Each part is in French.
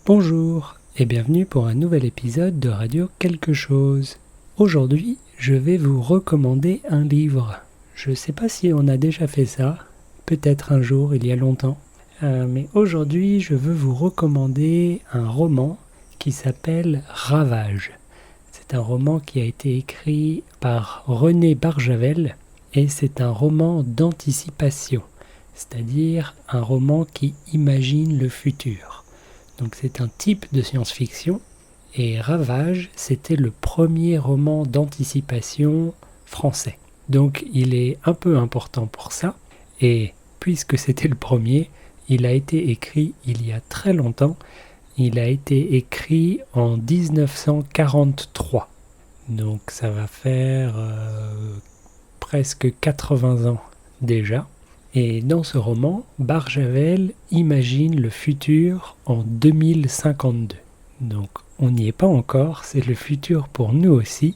Bonjour et bienvenue pour un nouvel épisode de Radio Quelque chose. Aujourd'hui, je vais vous recommander un livre. Je ne sais pas si on a déjà fait ça, peut-être un jour, il y a longtemps. Mais aujourd'hui, je veux vous recommander un roman qui s'appelle Ravage. C'est un roman qui a été écrit par René Barjavel et c'est un roman d'anticipation, c'est-à-dire un roman qui imagine le futur. Donc c'est un type de science-fiction et Ravage, c'était le premier roman d'anticipation français. Donc il est un peu important pour ça et puisque c'était le premier, il a été écrit il y a très longtemps. Il a été écrit en 1943. Donc ça va faire presque 80 ans déjà. Et dans ce roman, Barjavel imagine le futur en 2052. Donc on n'y est pas encore, c'est le futur pour nous aussi.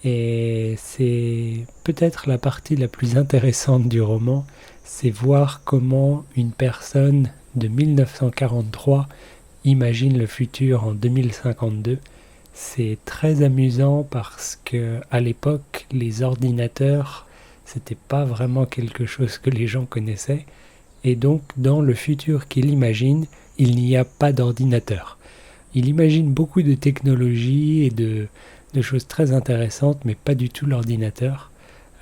Et c'est peut-être la partie la plus intéressante du roman, c'est voir comment une personne de 1943 imagine le futur en 2052. C'est très amusant parce que à l'époque, les ordinateurs, c'était pas vraiment quelque chose que les gens connaissaient. Et donc, dans le futur qu'il imagine, il n'y a pas d'ordinateur. Il imagine beaucoup de technologies et de choses très intéressantes, mais pas du tout l'ordinateur.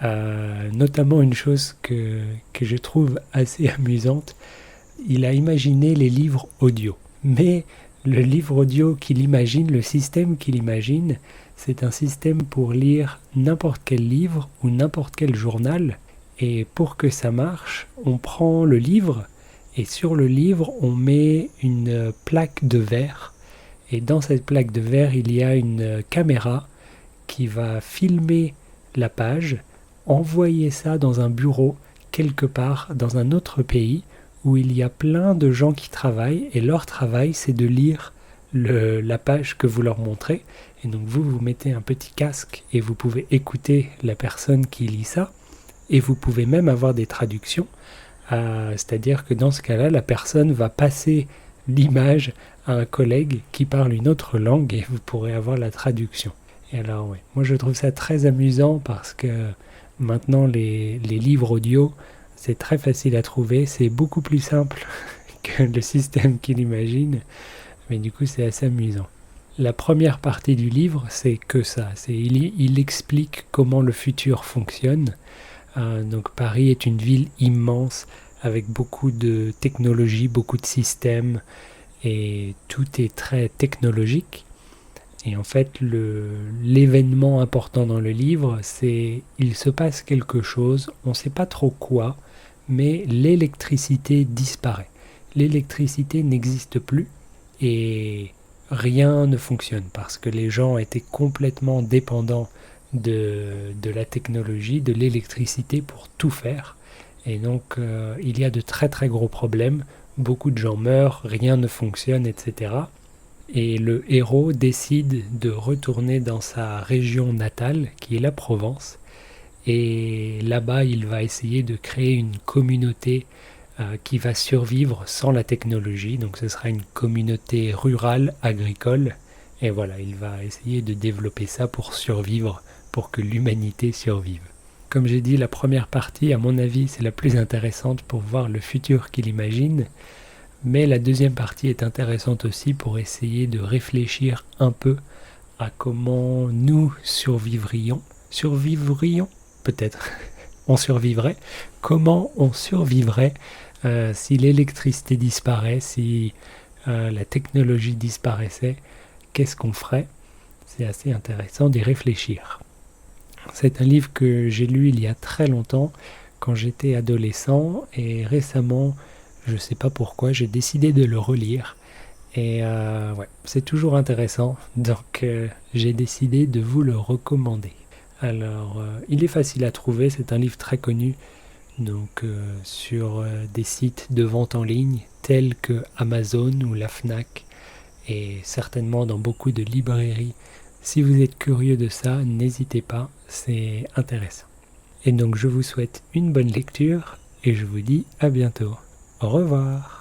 Notamment une chose que je trouve assez amusante, il a imaginé les livres audio. Mais le livre audio qu'il imagine, le système qu'il imagine, c'est un système pour lire n'importe quel livre ou n'importe quel journal. Et pour que ça marche, on prend le livre et sur le livre, on met une plaque de verre. Et dans cette plaque de verre, il y a une caméra qui va filmer la page, envoyer ça dans un bureau quelque part dans un autre pays où il y a plein de gens qui travaillent et leur travail c'est de lire la page que vous leur montrez. Et donc vous mettez un petit casque et vous pouvez écouter la personne qui lit ça et vous pouvez même avoir des traductions. C'est-à-dire que dans ce cas-là, la personne va passer l'image à un collègue qui parle une autre langue et vous pourrez avoir la traduction. Et alors ouais, moi je trouve ça très amusant parce que maintenant les livres audio, c'est très facile à trouver, c'est beaucoup plus simple que le système qu'il imagine, mais du coup c'est assez amusant. La première partie du livre, c'est que ça, il explique comment le futur fonctionne. Donc Paris est une ville immense avec beaucoup de technologies, beaucoup de systèmes et tout est très technologique. Et en fait, l'événement important dans le livre, c'est il se passe quelque chose, on ne sait pas trop quoi, mais l'électricité disparaît. L'électricité n'existe plus et rien ne fonctionne parce que les gens étaient complètement dépendants de la technologie, de l'électricité pour tout faire. Et donc, il y a de très très gros problèmes. Beaucoup de gens meurent, rien ne fonctionne, etc. Et le héros décide de retourner dans sa région natale, qui est la Provence. Et là-bas, il va essayer de créer une communauté qui va survivre sans la technologie. Donc ce sera une communauté rurale, agricole. Et voilà, il va essayer de développer ça pour survivre, pour que l'humanité survive. Comme j'ai dit, la première partie, à mon avis, c'est la plus intéressante pour voir le futur qu'il imagine. Mais la deuxième partie est intéressante aussi pour essayer de réfléchir un peu à comment nous survivrions. Survivrions ? Peut-être. On survivrait. Comment on survivrait si l'électricité disparaît, si la technologie disparaissait, qu'est-ce qu'on ferait ? C'est assez intéressant d'y réfléchir. C'est un livre que j'ai lu il y a très longtemps, quand j'étais adolescent, et récemment, je ne sais pas pourquoi, j'ai décidé de le relire. Et ouais, c'est toujours intéressant, donc j'ai décidé de vous le recommander. Alors, il est facile à trouver, c'est un livre très connu, donc sur des sites de vente en ligne tels que Amazon ou la Fnac, et certainement dans beaucoup de librairies. Si vous êtes curieux de ça, n'hésitez pas, c'est intéressant. Et donc je vous souhaite une bonne lecture et je vous dis à bientôt. Au revoir.